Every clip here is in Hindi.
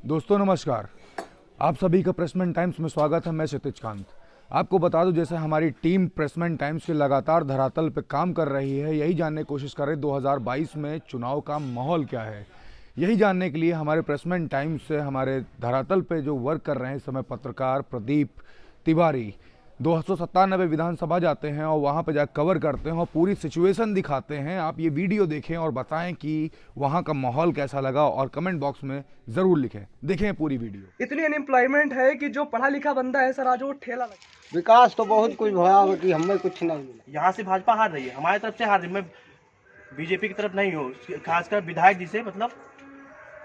दोस्तों नमस्कार, आप सभी का प्रेसमेंट टाइम्स में स्वागत है। मैं क्षितिज कांत। आपको बता दूं, जैसे हमारी टीम प्रेसमेंट टाइम्स के लगातार धरातल पे काम कर रही है, यही जानने की कोशिश कर रही है 2022 में चुनाव का माहौल क्या है। यही जानने के लिए हमारे प्रेसमेंट टाइम्स से हमारे धरातल पे जो वर्क कर रहे हैं इस समय पत्रकार प्रदीप तिवारी 297 विधानसभा जाते हैं और वहाँ पे जाकर कवर करते हैं और पूरी सिचुएशन दिखाते हैं। आप ये वीडियो देखें और बताएं कि वहाँ का माहौल कैसा लगा और कमेंट बॉक्स में ज़रूर लिखें। देखें पूरी वीडियो। इतनी अनएम्प्लॉयमेंट है कि जो पढ़ा लिखा बंदा है सर आज वो ठेला लगा। विकास तो बहुत कुछ हुआ कि हमें कुछ नहीं मिला। यहाँ से भाजपा हार रही है, हमारी तरफ से हार रही है। मैं बीजेपी की तरफ नहीं हूँ, खासकर विधायक जी से मतलब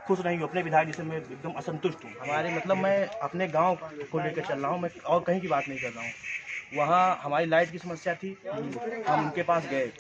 खुश नहीं हूँ। अपने विधायक जी से मैं एकदम असंतुष्ट हूँ। हमारे मतलब मैं अपने गांव को लेकर चल रहा हूँ, मैं और कहीं की बात नहीं कर रहा हूँ। वहाँ हमारी लाइट की समस्या थी, हम उनके पास गए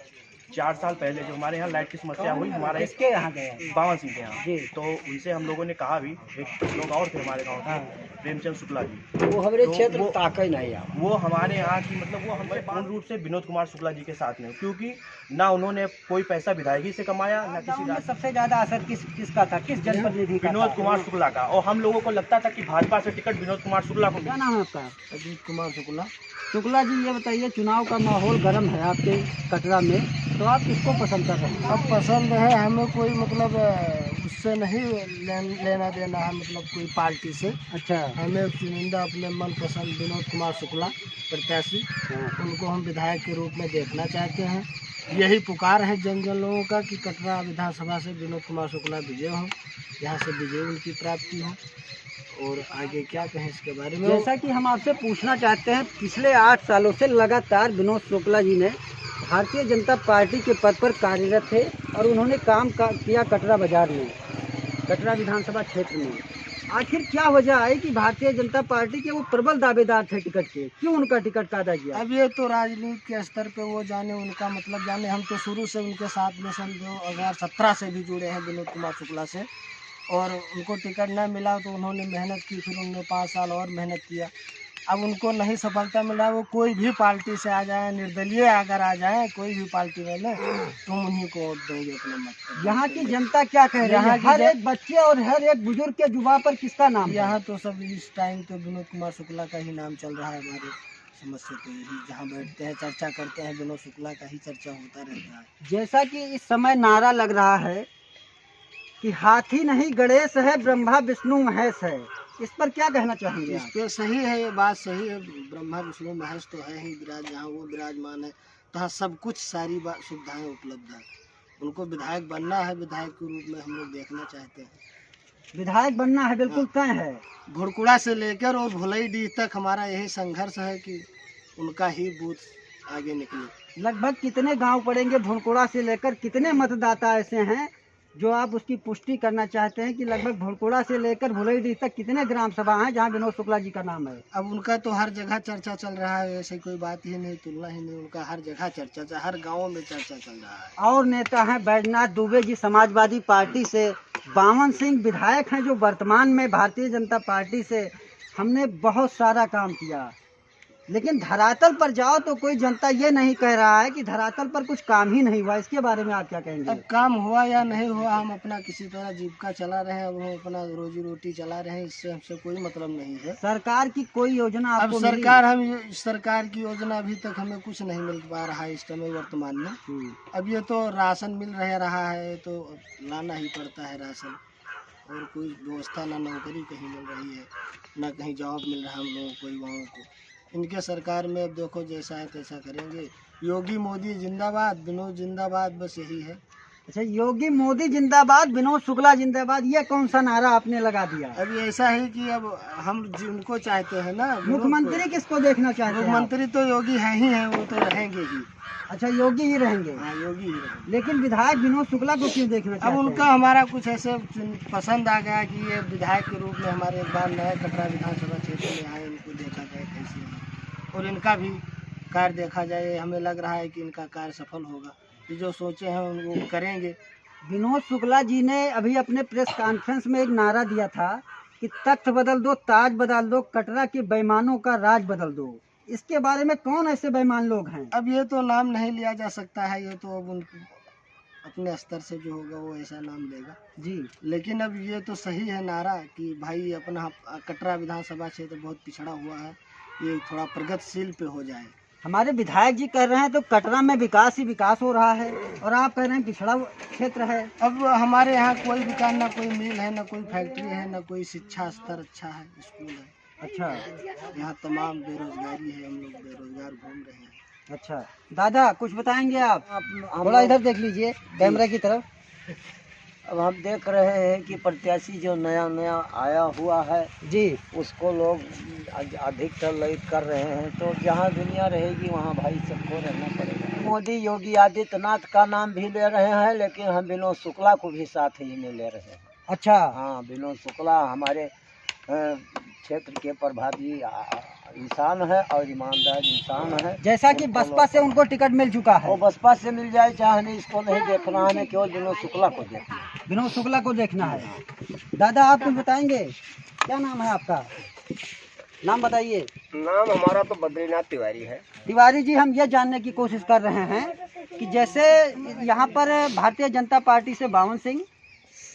4 साल पहले। जो हमारे यहाँ लाइट की समस्या हुई, हमारा इसके यहाँ गए बावन सिंह के यहाँ जी। तो उनसे हम लोगों ने कहा भी, एक लोग और थे हमारे गाँव के, प्रेमचंद शुक्ला जी, वो हमारे तो क्षेत्र ताकत नहीं है। वो हमारे यहाँ की मतलब वो हमसे पूर्ण रूप से विनोद कुमार शुक्ला जी के साथ में, क्योंकि ना उन्होंने कोई पैसा विधायकी से कमाया ना किसी। सबसे ज्यादा असर किसका था, किस जनप्रतिनिधि का? विनोद कुमार शुक्ला का। और हम लोगों को लगता था कि भाजपा से टिकट विनोद कुमार शुक्ला को क्या मिले। नाम है आपका? अजीत कुमार शुक्ला। शुक्ला जी, ये बताइए, चुनाव का माहौल गर्म है आपके कटरा में, तो आप किसको पसंद कर रहे हैं? अब पसंद है हमें कोई मतलब उससे नहीं लेना देना है, मतलब कोई पार्टी से। अच्छा, हमें चुनिंदा अपने मनपसंद विनोद कुमार शुक्ला प्रत्याशी, उनको हम विधायक के रूप में देखना चाहते हैं। यही पुकार है जन लोगों का कि कटरा विधानसभा से विनोद कुमार शुक्ला विजय हो, यहाँ से विजय उनकी प्राप्ति हो। और आगे क्या कहें इसके बारे में। जैसा कि हम आपसे पूछना चाहते हैं, पिछले 8 सालों से लगातार विनोद शुक्ला जी ने भारतीय जनता पार्टी के पद पर कार्यरत थे और उन्होंने काम किया कटरा बाजार में, कटरा विधानसभा क्षेत्र में। आखिर क्या वजह आई कि भारतीय जनता पार्टी के वो प्रबल दावेदार थे टिकट के, क्यों उनका टिकट काटा गया? अब ये तो राजनीति के स्तर पे वो जाने, उनका मतलब जाने। हम तो शुरू से उनके साथ में सन 2017 से भी जुड़े हैं विनोद कुमार शुक्ला से, और उनको टिकट न मिला तो उन्होंने मेहनत की, फिर उन्होंने 5 साल और मेहनत किया। अब उनको नहीं सफलता मिला, वो कोई भी पार्टी से आ जाए, निर्दलीय अगर आ जाए कोई भी पार्टी में ना, तुम उन्हीं को वोट दोगे अपने मत पर। यहाँ की जनता क्या कह रही है? हर एक बच्चे और हर एक बुजुर्ग के जुबान पर किसका नाम है? यहाँ तो सब इस टाइम तो विनोद कुमार शुक्ला का ही नाम चल रहा है। हमारे समस्या तो यही, जहाँ बैठते हैं चर्चा करते हैं विनोद शुक्ला का ही चर्चा होता रहता है। जैसा कि इस समय नारा लग रहा है कि हाथी नहीं गणेश है, ब्रह्मा विष्णु महेश है, इस पर क्या कहना चाहेंगे इस आप? पे सही है, ये बात सही है। ब्रह्मा विष्णु महेश तो है ही, जहाँ वो विराजमान है तहाँ सब कुछ सारी सुविधाएं उपलब्ध है। उनको विधायक बनना है, विधायक के रूप में हम लोग देखना चाहते हैं। विधायक बनना है, बिल्कुल तय है। भुड़कुड़ा से लेकर और भुलईडीह तक हमारा यही संघर्ष है कि उनका ही बूथ आगे निकले। लगभग कितने गांव पड़ेंगे भुड़कुड़ा से लेकर? कितने मतदाता ऐसे हैं जो आप उसकी पुष्टि करना चाहते हैं कि लगभग भुड़कुड़ा से लेकर भुलईडीह तक कितने ग्राम सभा हैं जहां विनोद शुक्ला जी का नाम है? अब उनका तो हर जगह चर्चा चल रहा है, ऐसी कोई बात ही नहीं, तुलना ही नहीं। उनका हर जगह चर्चा, हर गाँव में चर्चा चल रहा है। और नेता हैं बैजनाथ दुबे जी समाजवादी पार्टी से, बावन सिंह विधायक हैं जो वर्तमान में भारतीय जनता पार्टी से। हमने बहुत सारा काम किया, लेकिन धरातल पर जाओ तो कोई जनता ये नहीं कह रहा है कि धरातल पर कुछ काम ही नहीं हुआ। इसके बारे में आप क्या कहेंगे? अब काम हुआ या नहीं हुआ, हम अपना किसी तरह जीविका चला रहे हैं, अब हम अपना रोजी रोटी चला रहे हैं, इससे हमसे कोई मतलब नहीं है। सरकार की कोई योजना अब आपको सरकार की योजना अभी तक हमें कुछ नहीं मिल पा रहा है इस समय वर्तमान में। अब ये तो राशन मिल रहा है तो लाना ही पड़ता है राशन, और कोई व्यवस्था ना नौकरी कहीं मिल रही है, ना कहीं जॉब मिल रहा है हम लोगों को, युवाओं को। इनके सरकार में अब देखो जैसा है तैसा करेंगे। योगी मोदी जिंदाबाद, विनोद जिंदाबाद, बस यही है। अच्छा, योगी मोदी जिंदाबाद, विनोद शुक्ला जिंदाबाद, ये कौन सा नारा आपने लगा दिया? अब ऐसा है कि अब हम जिनको चाहते हैं ना, मुख्यमंत्री किसको देखना चाहते हैं? मुख्यमंत्री तो योगी है ही है, वो तो रहेंगे ही। अच्छा, योगी ही रहेंगे। हाँ, योगी ही रहेंगे। लेकिन विधायक विनोद शुक्ला को क्यों देखना चाहते अब हैं? उनका हमारा कुछ ऐसे पसंद आ गया कि ये विधायक के रूप में हमारे एक बार नए कटरा विधानसभा क्षेत्र में आए, इनको देखा जाए कैसे है और इनका भी कार्य देखा जाए। हमें लग रहा है कि इनका कार्य सफल होगा, ये जो सोचे हैं उनको करेंगे। विनोद शुक्ला जी ने अभी अपने प्रेस कॉन्फ्रेंस में एक नारा दिया था कि तख्त बदल दो, ताज बदल दो, कटरा के बेईमानों का राज बदल दो। इसके बारे में कौन ऐसे बेईमान लोग हैं? अब ये तो नाम नहीं लिया जा सकता है, ये तो अब अपने स्तर से जो होगा वो ऐसा नाम देगा जी। लेकिन अब ये तो सही है नारा कि भाई अपना कटरा विधानसभा क्षेत्र बहुत पिछड़ा हुआ है, ये थोड़ा प्रगतिशील पे हो जाए। हमारे विधायक जी कह रहे हैं तो कटरा में विकास ही विकास हो रहा है और आप कह रहे हैं पिछड़ा क्षेत्र है। अब हमारे यहाँ कोई दुकान, ना कोई मिल है, ना कोई फैक्ट्री है, ना कोई शिक्षा स्तर अच्छा है, स्कूल है। अच्छा। यहाँ तमाम बेरोजगारी है, हम लोग बेरोजगार घूम रहे हैं। अच्छा दादा कुछ बताएंगे आप थोड़ा इधर देख लीजिए कैमरा की तरफ। अब हम देख रहे हैं कि प्रत्याशी जो नया नया आया हुआ है जी, उसको लोग अधिकतर ललित कर रहे हैं, तो जहाँ दुनिया रहेगी वहाँ भाई सबको रहना पड़ेगा। मोदी योगी आदित्यनाथ का नाम भी ले रहे हैं, लेकिन हम विनोद शुक्ला को भी साथ ही में ले रहे हैं। अच्छा। हाँ, विनोद शुक्ला हमारे क्षेत्र के प्रभावी इंसान है और ईमानदार इंसान है। जैसा कि बसपा से उनको टिकट मिल चुका है। वो बसपा से मिल जाए चाहे नहीं, इसको नहीं देखना है, हमें केवल विनोद शुक्ला को देखना है। विनोद शुक्ला को देखना है। दादा आप कुछ बताएंगे, क्या नाम है आपका? नाम बताइए। नाम हमारा तो बद्रीनाथ तिवारी है। तिवारी जी, हम ये जानने की कोशिश कर रहे हैं कि जैसे यहाँ पर भारतीय जनता पार्टी से बावन सिंह,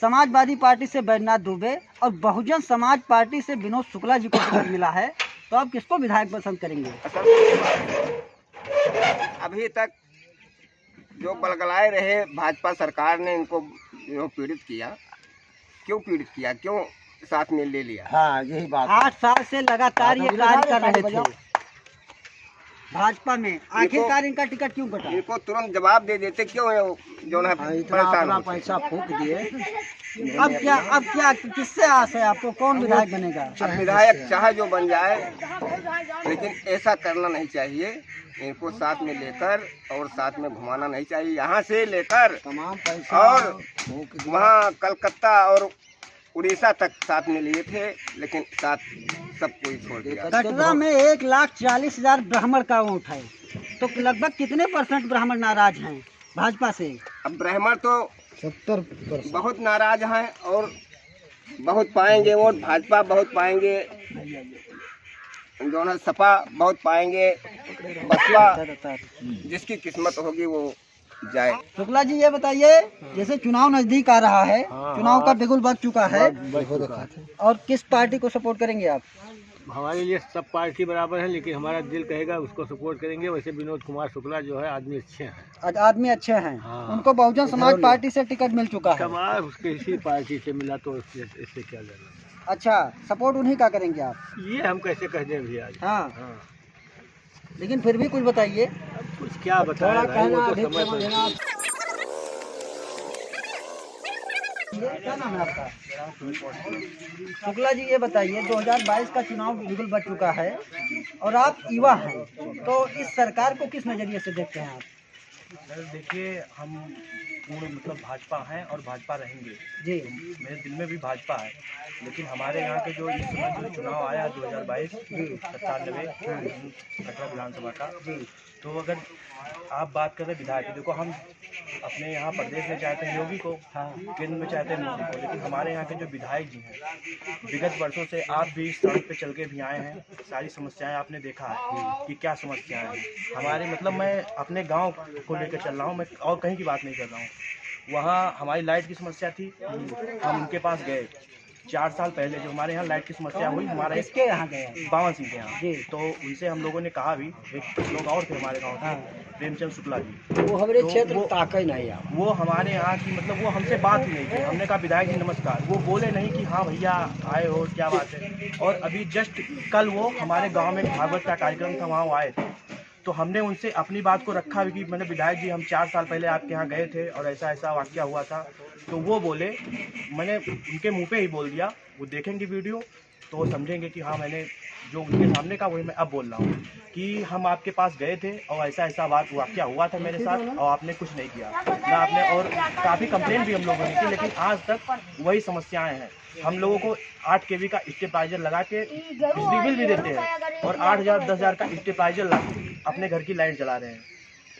समाजवादी पार्टी से बैजनाथ दुबे और बहुजन समाज पार्टी से विनोद शुक्ला जी को टिकट मिला है, तो आप किसको विधायक पसंद करेंगे? अभी तक जो बलगलाए रहे भाजपा सरकार ने इनको पीड़ित किया, क्यों पीड़ित किया, क्यों साथ में ले लिया? हाँ, यही बात। 8 साल से लगातार ये कार्य कर रहे थे भाजपा में, आखिरकार इनका टिकट क्यों कटा? इनको तुरंत जवाब दे देते, क्यों जो है परेशान अपना होते? पैसा फूक दिए। अब क्या किससे आस है आपको, कौन विधायक बनेगा? अब विधायक चाहे जो बन जाए, लेकिन ऐसा करना नहीं चाहिए। इनको साथ में लेकर और साथ में घुमाना नहीं चाहिए। यहाँ से लेकर तमाम पैसा और वहाँ कलकत्ता और उड़ीसा तक साथ में लिए थे, लेकिन साथ सब कोई छोड़ दिया। कटरा में 1,40,000 ब्राह्मण का वोट है, तो लगभग कितने % ब्राह्मण नाराज हैं भाजपा से? अब ब्राह्मण तो 70% बहुत नाराज हैं और बहुत पाएंगे वोट, भाजपा बहुत पाएंगे, जो है सपा बहुत पाएंगे, बसपा जिसकी किस्मत होगी वो जाए। शुक्ला जी ये बताइए, जैसे चुनाव नजदीक आ रहा है, चुनाव का बिगुल बज चुका है, और किस पार्टी को सपोर्ट करेंगे आप? हमारे लिए सब पार्टी बराबर है, लेकिन हमारा दिल कहेगा उसको सपोर्ट करेंगे। वैसे विनोद कुमार शुक्ला जो है आदमी अच्छे हैं। आदमी अच्छे हैं। हाँ। उनको बहुजन समाज पार्टी से टिकट मिल चुका है। कमाल उसके इसी पार्टी से मिला, तो इससे क्या लेना? अच्छा, सपोर्ट उन्हीं का करेंगे आप? ये हम कैसे कह दें भैया? हाँ, हाँ, लेकिन फिर भी कुछ बताइए। अब कुछ क्या बताया भाई, वो तो समय पर। क्या नाम है आपका? शुक्ला जी ये बताइए, 2022 का चुनाव बिल्कुल बच चुका है और आप युवा हैं, तो इस सरकार को किस नज़रिए से देखते हैं आप? देखिए, हम पूर्ण मतलब भाजपा हैं और भाजपा रहेंगे जी। मेरे दिल में भी भाजपा है, लेकिन हमारे यहाँ के जो इस समय जो चुनाव आया 2022 97 कटरा विधानसभा का, तो अगर आप बात करें विधायक, देखो हम अपने यहाँ प्रदेश में चाहते हैं योगी को, केंद्र में चाहते हैं मोदी को, लेकिन हमारे यहाँ के जो विधायक जी हैं विगत वर्षों से आप भी सड़क पे चल के भी आए हैं, सारी समस्याएं आपने देखा है कि क्या समस्याएं हैं हमारे। मतलब मैं अपने गांव को लेकर चल रहा हूँ, मैं और कहीं की बात नहीं कर रहा हूँ। वहाँ हमारी लाइट की समस्या थी, हम उनके पास गए 4 साल पहले, जो हमारे यहाँ लाइट की समस्या हुई, हमारा किसके यहाँ गए? बावन सिंह के यहाँ, जी। तो उनसे हम लोगों ने कहा भी, एक लोग और थे हमारे गाँव के, प्रेमचंद शुक्ला जी, वो हमारे तो क्षेत्र वो- ताकत नहीं है। वो हमारे यहाँ की मतलब वो हमसे बात ही नहीं की। हमने कहा विधायक जी नमस्कार, वो बोले नहीं कि हाँ भैया आए हो, क्या बात है। और अभी जस्ट कल वो हमारे गांव में भागवत का कार्यक्रम था, वहाँ वो आए थे, तो हमने उनसे अपनी बात को रखा भी कि मैंने विधायक जी हम 4 साल पहले आपके यहाँ गए थे और ऐसा ऐसा वाकया हुआ था। तो वो बोले, मैंने उनके मुँह पे ही बोल दिया, वो देखेंगे वीडियो तो वो समझेंगे कि हाँ मैंने जो उनके सामने का वही मैं अब बोल रहा हूँ कि हम आपके पास गए थे और ऐसा ऐसा वाकया हुआ था मेरे साथ और आपने कुछ नहीं किया ना आपने, और काफ़ी कंप्लेन भी हम लोगों ने की, लेकिन आज तक वही समस्याएं हैं। हम लोगों को 8 kV का स्टेबलाइजर लगा के बिजली बिल भी देते हैं और 8,000-10,000 का स्टेबलाइजर लगा अपने घर की लाइट जला रहे हैं,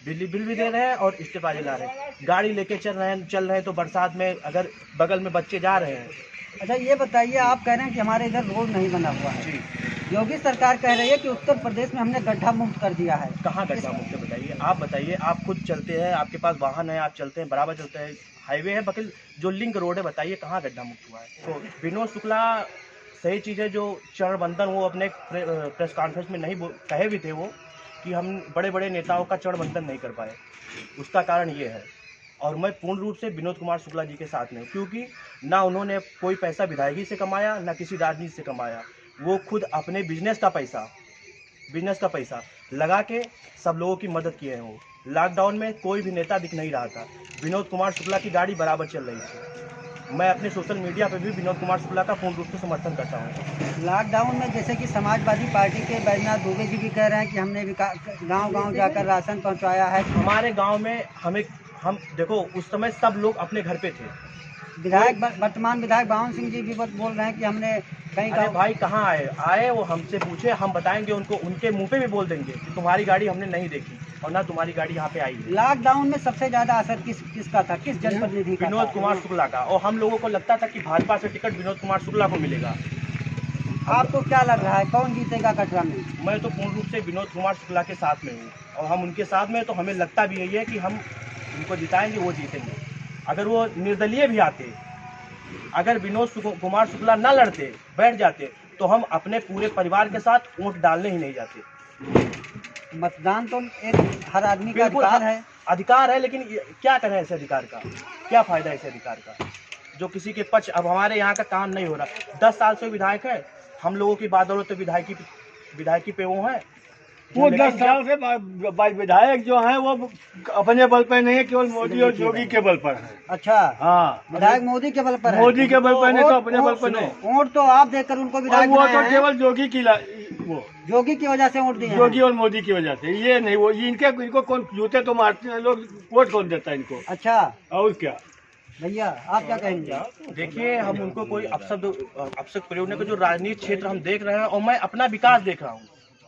बिजली बिल भी दे रहे हैं और स्टेबलाइजर ला रहे हैं, गाड़ी लेके चल रहे हैं तो बरसात में अगर बगल में बच्चे जा रहे हैं। अच्छा ये बताइए, आप कह रहे हैं कि हमारे इधर रोड नहीं बना हुआ है, जी योगी सरकार कह रही है कि उत्तर प्रदेश में हमने गड्ढा मुक्त कर दिया है। कहाँ गड्ढा मुक्त है बताइए, आप बताइए। आप खुद चलते हैं, आपके पास वाहन है, आप चलते हैं, बराबर चलते हैं, हाईवे है, बकिल जो लिंक रोड है, बताइए कहाँ गड्ढा मुक्त हुआ है। तो विनोद शुक्ला सही चीज़ है, जो चरणबंधन वो अपने प्रेस कॉन्फ्रेंस में नहीं कहे भी थे वो कि हम बड़े बड़े नेताओं का चरणबंधन नहीं कर पाए, उसका कारण ये है। और मैं पूर्ण रूप से विनोद कुमार शुक्ला जी के साथ में हूँ, क्योंकि ना उन्होंने कोई पैसा विधायकी से कमाया, ना किसी राजनीति से कमाया। वो खुद अपने बिजनेस का पैसा लगा के सब लोगों की मदद किए हैं। वो लॉकडाउन में कोई भी नेता दिख नहीं रहा था, विनोद कुमार शुक्ला की गाड़ी बराबर चल रही थी। मैं अपने सोशल मीडिया पर भी विनोद कुमार शुक्ला का पूर्ण रूप से समर्थन करता हूँ। लॉकडाउन में जैसे कि समाजवादी पार्टी के बैजनाथ दुबे जी भी कह रहे हैं कि हमने गांव-गांव जाकर राशन पहुंचाया है। हमारे गांव में हम देखो उस समय सब लोग अपने घर पे थे। विधायक वर्तमान विधायक बावन सिंह जी भी बोल रहे हैं कि हमने कहीं अरे भाई कहाँ आए वो हमसे पूछे, हम बताएंगे उनको, उनके मुंह पे भी बोल देंगे कि तुम्हारी गाड़ी हमने नहीं देखी और ना तुम्हारी गाड़ी यहाँ पे आई है। लॉकडाउन में सबसे ज्यादा असर किसका था, किस जनप्रतिनिधि का? विनोद कुमार शुक्ला का। और हम लोगों को लगता था कि भाजपा से टिकट विनोद कुमार शुक्ला को मिलेगा। आपको क्या लग रहा है कौन जीतेगा कटरा में? मैं तो पूर्ण रूप से विनोद कुमार शुक्ला के साथ में हूँ और हम उनके साथ में, तो हमें लगता भी यही है कि हम उनको जिताएंगे, वो जीतेंगे। अगर वो निर्दलीय भी आते, अगर विनोद कुमार शुक्ला न लड़ते, बैठ जाते, तो हम अपने पूरे परिवार के साथ वोट डालने ही नहीं जाते। मतदान तो एक हर आदमी का अधिकार है, लेकिन क्या करें ऐसे अधिकार का, क्या फायदा ऐसे अधिकार का जो किसी के पक्ष। अब हमारे यहाँ का काम नहीं हो रहा, 10 साल से विधायक है, हम लोगों की बात हो तो विधायकी पे वो है। वो 10 साल से विधायक जो हैं वो अपने बल पर नहीं है, केवल मोदी और योगी के बल पर है। अच्छा, हाँ, विधायक मोदी के बल पर है। मोदी के बल पर नहीं तो अपने बल पर नहीं। वोट तो आप देकर उनको विधायक वो बनाया तो है। केवल योगी की वजह से वोट दिए हैं। योगी और मोदी की वजह से। ये नहीं, वो इनको कौन जूते तो मारते हैं लोग, वोट कौन देता है इनको? अच्छा, और क्या भैया आप क्या कहेंगे? देखिए, हम उनको कोई अपशब्द प्रयोग नहीं, जो राजनीतिक क्षेत्र हम देख रहे हैं, और मैं अपना विकास देख रहा हूँ,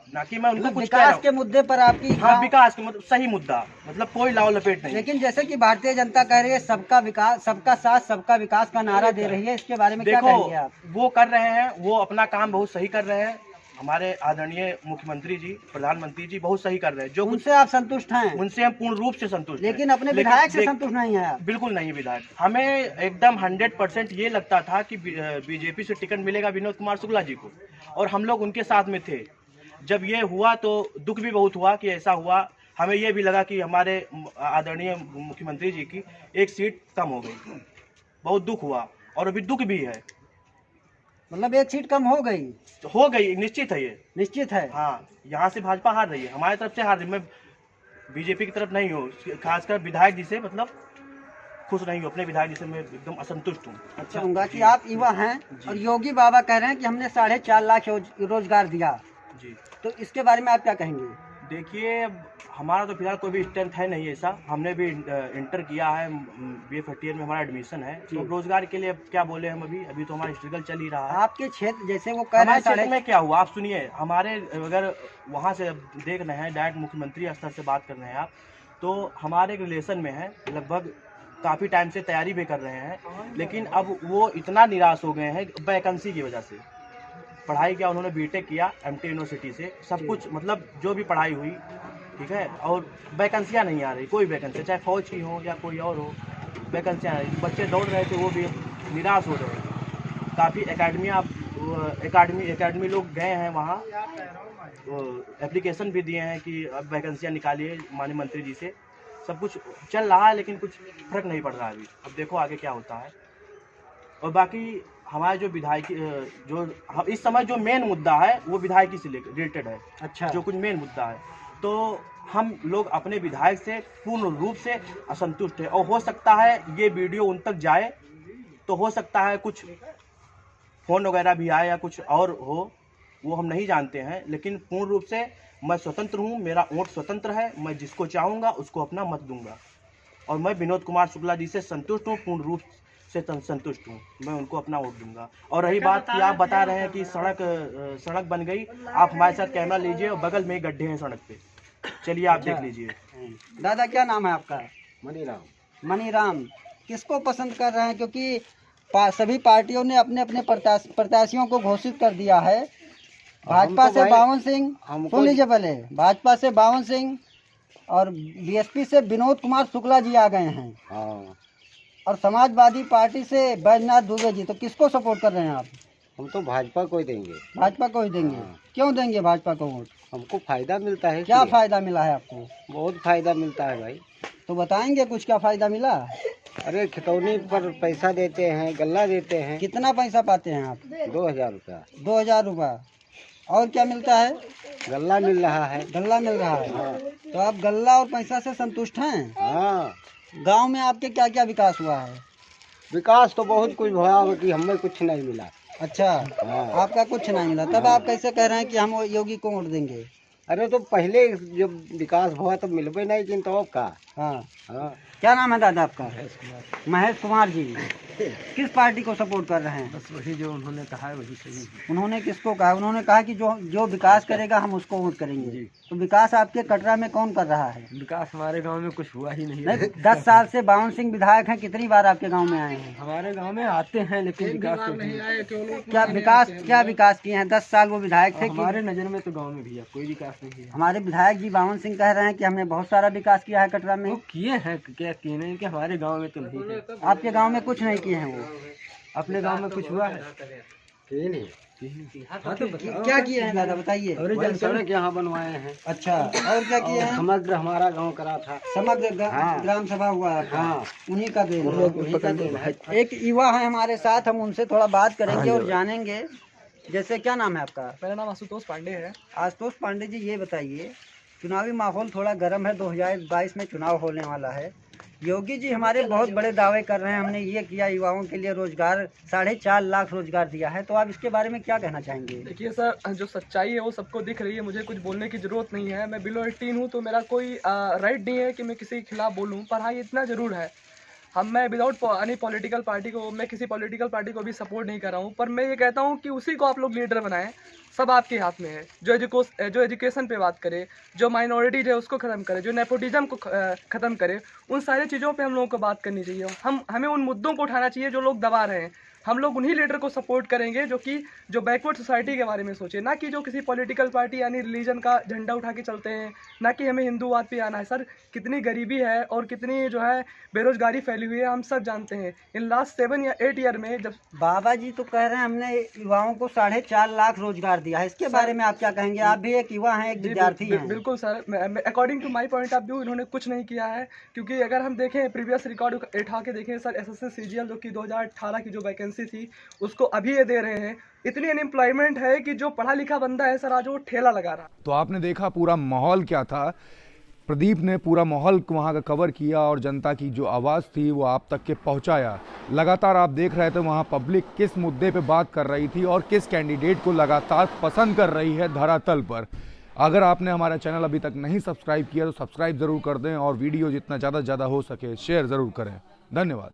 ना कि मैं उनको कुछ कह रहा विकास हूं। के मुद्दे पर आपकी हाँ, विकास के मतलब सही मुद्दा, मतलब कोई लाव लपेट नहीं। लेकिन जैसे कि भारतीय जनता कह रही है सबका विकास, सबका साथ, सबका विकास का नारा दे रही है, इसके बारे में क्या कहेंगे आप? वो कर रहे हैं, वो अपना काम बहुत सही कर रहे हैं। हमारे आदरणीय मुख्यमंत्री जी, प्रधानमंत्री जी बहुत सही कर रहे हैं। जो उनसे आप संतुष्ट हैं? उनसे हम पूर्ण रूप से संतुष्ट हैं। लेकिन अपने विधायक से संतुष्ट नहीं है आप? बिल्कुल नहीं विधायक। हमें एकदम 100% ये लगता था कि बीजेपी से टिकट मिलेगा विनोद कुमार शुक्ला जी को, और हम लोग उनके साथ में थे। जब ये हुआ तो दुख भी बहुत हुआ कि ऐसा हुआ। हमें ये भी लगा कि हमारे आदरणीय मुख्यमंत्री जी की एक सीट कम हो गई, बहुत दुख हुआ, और अभी दुख भी है। मतलब एक सीट कम हो गई? निश्चित है, ये निश्चित है। हाँ, यहाँ से भाजपा हार रही है, हमारी तरफ से हार रही है। मैं बीजेपी की तरफ नहीं हूँ, खासकर विधायक जी से मतलब खुश नहीं हूँ, अपने विधायक जी से मैं एकदम असंतुष्ट हूँ। अच्छा होगा कि आप युवा हैं और योगी बाबा कह रहे हैं कि हमने 4.5 लाख रोजगार दिया जी, तो इसके बारे में आप क्या कहेंगे? देखिए, हमारा तो फिलहाल कोई भी स्ट्रेंथ है नहीं ऐसा। हमने भी इंटर किया है, BA फर्स्ट ईयर में हमारा एडमिशन है, तो रोजगार के लिए क्या बोले हम, अभी तो हमारा स्ट्रगल चल ही रहा है। आपके क्षेत्र जैसे वो कह रहे हैं क्षेत्र में क्या हुआ आप सुनिए। हमारे अगर वहाँ से देख रहे हैं, डायरेक्ट मुख्यमंत्री स्तर से बात कर रहे हैं आप, तो हमारे एक रिलेशन में है, लगभग काफ़ी टाइम से तैयारी भी कर रहे हैं, लेकिन अब वो इतना निराश हो गए हैं वैकेंसी की वजह से। पढ़ाई किया उन्होंने, बीटेक किया MT यूनिवर्सिटी से, सब कुछ मतलब जो भी पढ़ाई हुई, ठीक है, और वैकेंसियाँ नहीं आ रही, कोई वैकेंसी, चाहे फौज की हो या कोई और हो, वैकेंसियाँ आ रही। बच्चे दौड़ रहे थे, वो भी निराश हो रहे हैं। काफ़ी एकेडमी लोग गए हैं वहाँ, एप्लीकेशन भी दिए हैं कि अब वैकेंसियाँ निकालिए माननीय मंत्री जी से। सब कुछ चल रहा है, लेकिन कुछ फर्क नहीं पड़ रहा अभी। अब देखो आगे क्या होता है। और बाकी हमारे जो विधायकी जो इस समय जो मेन मुद्दा है वो विधायकी से रिलेटेड है। अच्छा, जो कुछ मेन मुद्दा है, तो हम लोग अपने विधायक से पूर्ण रूप से असंतुष्ट है, और हो सकता है ये वीडियो उन तक जाए, तो हो सकता है कुछ फोन वगैरह भी आए या कुछ और हो, वो हम नहीं जानते हैं। लेकिन पूर्ण रूप से मैं स्वतंत्र हूँ, मेरा वोट स्वतंत्र है, मैं जिसको चाहूँगा उसको अपना मत दूंगा, और मैं विनोद कुमार शुक्ला जी से संतुष्ट हूँ, पूर्ण रूप से संतुष्ट हूँ, मैं उनको अपना वोट दूंगा। और रही बात कि आप बता रहे हैं कि सड़क बन गई, आप हमारे साथ कैमरा लीजिए, और बगल में गड्ढे हैं सड़क पे, चलिए आप देख लीजिए। दादा क्या नाम है आपका? मनीराम। मनीराम। किसको पसंद कर रहे हैं, क्योंकि सभी पार्टियों ने अपने अपने प्रत्याशियों को घोषित कर दिया है भाजपा तो से भाई- बावन सिंह, हमको- सुन लीजिए पहले, भाजपा से बावन सिंह और बीएसपी से विनोद कुमार शुक्ला जी आ गए हैं, हाँ, और समाजवादी पार्टी से बैजनाथ दुबे जी। तो किसको सपोर्ट कर रहे हैं आप? हम तो भाजपा को ही देंगे। भाजपा को ही देंगे। हाँ। क्यों देंगे भाजपा को वोट? हमको फायदा मिलता है। क्या इसलिए। फायदा मिला है आपको? बहुत फायदा मिलता है भाई। तो बताएंगे कुछ, क्या फायदा मिला? अरे खितौनी पर पैसा देते हैं, गल्ला देते हैं। कितना पैसा पाते हैं आप? 2000 रुपया 2000 रुपया। और क्या मिलता है? गल्ला मिल रहा है। गल्ला मिल रहा है। हाँ, तो आप गल्ला और पैसा से संतुष्ट हैं? हाँ। गांव में आपके क्या क्या विकास हुआ है? विकास तो बहुत कुछ हुआ कि हमें कुछ नहीं मिला। अच्छा, हाँ। आपका कुछ नहीं मिला, तब आप कैसे कह रहे हैं कि हम योगी को वोट देंगे? अरे तो पहले जब विकास हुआ तो मिलबे नहीं किन तो अब का। हाँ। हाँ, क्या नाम है दादा आपका? महेश कुमार जी। किस पार्टी को सपोर्ट कर रहे हैं? बस वही जो उन्होंने कहा है वही सही है। उन्होंने किसको कहा? उन्होंने कहा कि जो विकास करेगा हम उसको वोट करेंगे। तो विकास आपके कटरा में कौन कर रहा है? विकास हमारे गांव में कुछ हुआ ही नहीं है। नहीं, 10 साल से बावन सिंह विधायक हैं, कितनी बार आपके गांव में आए हैं? हमारे गांव में आते हैं लेकिन विकास तो नहीं आए। क्या विकास किए हैं? 10 साल वो विधायक थे कि हमारे नज़र में तो गांव में भैया कोई विकास नहीं है। हमारे विधायक जी बावन सिंह कह रहे हैं कि हमने बहुत सारा विकास किया है कटरा में। वो किए हैं, क्या किए नहीं कि हमारे गांव में तो नहीं है। आपके गांव में कुछ नहीं किए हैं वो? अपने गांव में कुछ हुआ है? हाँ तो क्या किए हैं दादा बताइए? वही सड़क यहाँ बनवाए हैं। अच्छा, और क्या किए हैं? समग्र हमारा गांव करा था। समग्र हाँ। ग्राम सभा हुआ है आपका? हाँ। उन्हीं का देन है, उन्हीं का देन है। एक युवा है हमारे साथ, हम उनसे थोड़ा बात करेंगे और जानेंगे। जैसे क्या नाम है आपका? मेरा नाम आशुतोष पांडे है। आशुतोष पांडे जी, ये बताइए, चुनावी माहौल थोड़ा गर्म है, 2022 में चुनाव होने वाला है। योगी जी हमारे बहुत बड़े दावे कर रहे हैं, हमने ये किया, युवाओं के लिए रोजगार, 4.5 लाख रोजगार दिया है। तो आप इसके बारे में क्या कहना चाहेंगे? देखिए सर, जो सच्चाई है वो सबको दिख रही है, मुझे कुछ बोलने की ज़रूरत नहीं है। मैं बिलो 18 हूँ, तो मेरा कोई राइट नहीं है कि मैं किसी के खिलाफ बोलूँ। पर हाँ, इतना ज़रूर है, मैं विदाउट एनी पॉलिटिकल पार्टी को, मैं किसी पॉलिटिकल पार्टी को भी सपोर्ट नहीं कर रहा हूँ। पर मैं ये कहता हूँ कि उसी को आप लोग लीडर बनाएं। सब आपके हाथ में है। जो एजुकेशन पे बात करे, जो माइनॉरिटीज है उसको ख़त्म करे, जो नेपोटिज्म को ख़त्म करे, उन सारी चीज़ों पे हम लोगों को बात करनी चाहिए। हमें उन मुद्दों को उठाना चाहिए जो लोग दबा रहे हैं। हम लोग उन्हीं लीडर को सपोर्ट करेंगे जो बैकवर्ड सोसाइटी के बारे में सोचे, ना कि जो किसी पॉलिटिकल पार्टी यानी रिलीजन का झंडा उठा के चलते हैं, ना कि हमें हिंदूवाद पे आना है। सर, कितनी गरीबी है और कितनी जो है बेरोजगारी फैली हुई है, हम सब जानते हैं। इन लास्ट 7 या 8 ईयर में जब बाबा जी तो कह रहे हैं हमने युवाओं को 4.5 लाख रोजगार दिया है, इसके बारे में आप क्या कहेंगे? आप भी एक युवा हैं, एक विद्यार्थी हैं। बिल्कुल sir, according to my point of view इन्होंने कुछ नहीं किया है। क्योंकि अगर हम देखें प्रीवियस रिकॉर्ड उठा के देखें सर, एसएससी सीजीएल जो कि 2018 की जो वैकेंसी थी उसको अभी ये दे रहे हैं। इतनी अनएम्प्लॉयमेंट है कि जो पढ़ा लिखा बंदा है सर, आज वो ठेला लगा रहा। तो आपने देखा पूरा माहौल क्या था। प्रदीप ने पूरा माहौल वहाँ का कवर किया और जनता की जो आवाज़ थी वो आप तक के पहुँचाया। लगातार आप देख रहे थे वहाँ पब्लिक किस मुद्दे पे बात कर रही थी और किस कैंडिडेट को लगातार पसंद कर रही है धरातल पर। अगर आपने हमारा चैनल अभी तक नहीं सब्सक्राइब किया तो सब्सक्राइब ज़रूर कर दें और वीडियो जितना ज़्यादा से ज़्यादा हो सके शेयर ज़रूर करें। धन्यवाद।